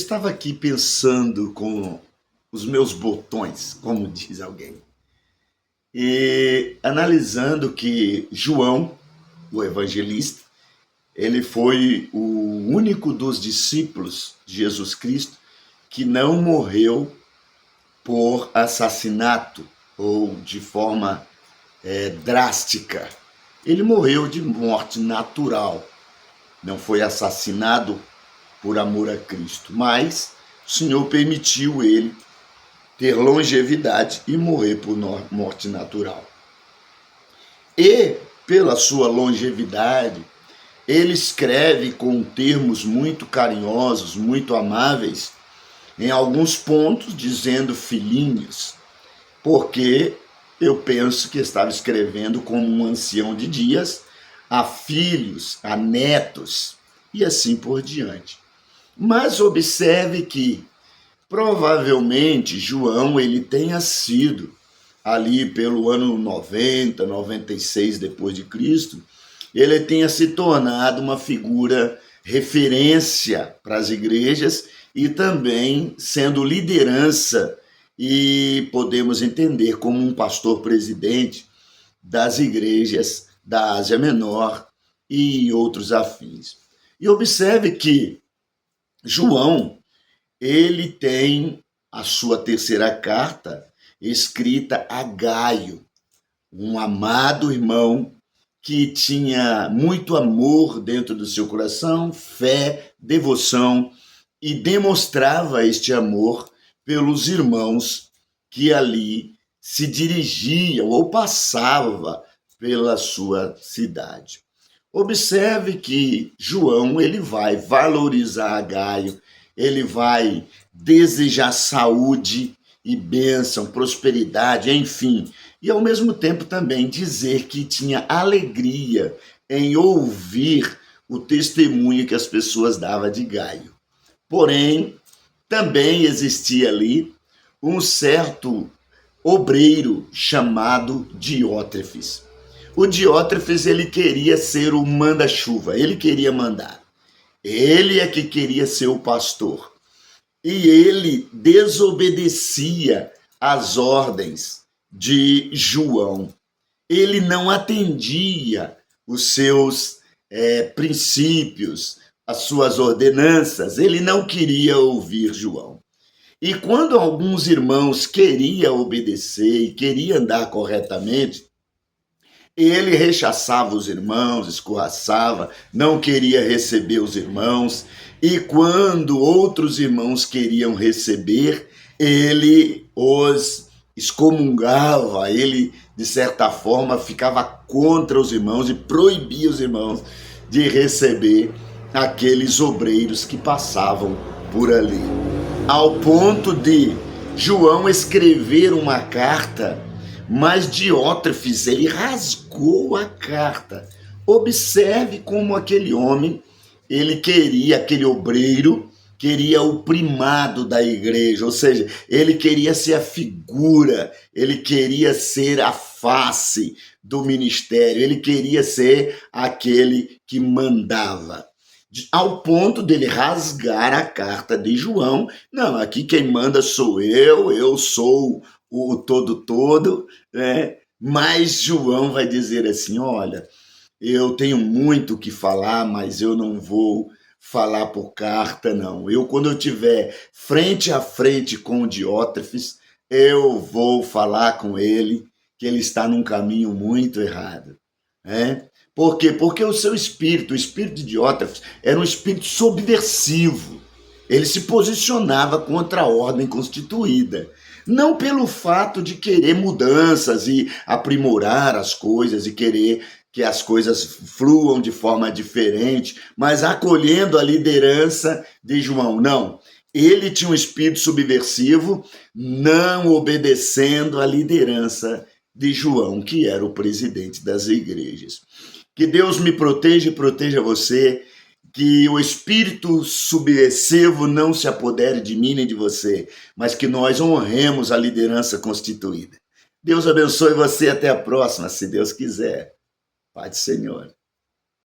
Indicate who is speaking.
Speaker 1: estava aqui pensando com os meus botões, como diz alguém, e analisando que João, o evangelista, ele foi o único dos discípulos de Jesus Cristo que não morreu por assassinato ou de forma drástica. Ele morreu de morte natural, não foi assassinado por amor a Cristo, mas o Senhor permitiu ele ter longevidade e morrer por morte natural. E, pela sua longevidade, ele escreve com termos muito carinhosos, muito amáveis, em alguns pontos dizendo filhinhos, porque eu penso que estava escrevendo como um ancião de dias a filhos, a netos e assim por diante. Mas observe que provavelmente João ele tenha sido ali pelo ano 90, 96 depois de Cristo, ele tenha se tornado uma figura referência para as igrejas e também sendo liderança e podemos entender como um pastor presidente das igrejas da Ásia Menor e outros afins. E observe que João, ele tem a sua terceira carta escrita a Gaio, um amado irmão que tinha muito amor dentro do seu coração, fé, devoção, e demonstrava este amor pelos irmãos que ali se dirigiam ou passavam pela sua cidade. Observe que João ele vai valorizar Gaio, ele vai desejar saúde e bênção, prosperidade, enfim, e ao mesmo tempo também dizer que tinha alegria em ouvir o testemunho que as pessoas davam de Gaio. Porém, também existia ali um certo obreiro chamado Diótrefes. O Diótrefes ele queria ser o manda-chuva, ele queria mandar. Ele é que queria ser o pastor. E ele desobedecia às ordens de João. Ele não atendia os seus princípios, as suas ordenanças. Ele não queria ouvir João. E quando alguns irmãos queriam obedecer e queriam andar corretamente, ele rechaçava os irmãos, escorraçava, não queria receber os irmãos. E quando outros irmãos queriam receber, ele os excomungava, ele, de certa forma, ficava contra os irmãos e proibia os irmãos de receber aqueles obreiros que passavam por ali. Ao ponto de João escrever uma carta, mas Diótrefes, ele rasgou a carta. Observe como aquele homem, ele queria, aquele obreiro, queria o primado da igreja, ou seja, ele queria ser a figura, ele queria ser a face do ministério, ele queria ser aquele que mandava. Ao ponto dele rasgar a carta de João, não, aqui quem manda sou eu sou o todo, né? Mas João vai dizer assim, olha, eu tenho muito o que falar, mas eu não vou falar por carta, não. Quando eu estiver frente a frente com o Diótrefes, eu vou falar com ele que ele está num caminho muito errado, né? Por quê? Porque o seu espírito, o espírito de Diótrefes, era um espírito subversivo. Ele se posicionava contra a ordem constituída. Não pelo fato de querer mudanças e aprimorar as coisas e querer que as coisas fluam de forma diferente, mas acolhendo a liderança de João. Não, ele tinha um espírito subversivo, não obedecendo à liderança de João, que era o presidente das igrejas. Que Deus me proteja e proteja você, que o espírito subversivo não se apodere de mim nem de você, mas que nós honremos a liderança constituída. Deus abençoe você, até a próxima, se Deus quiser. Pai do Senhor.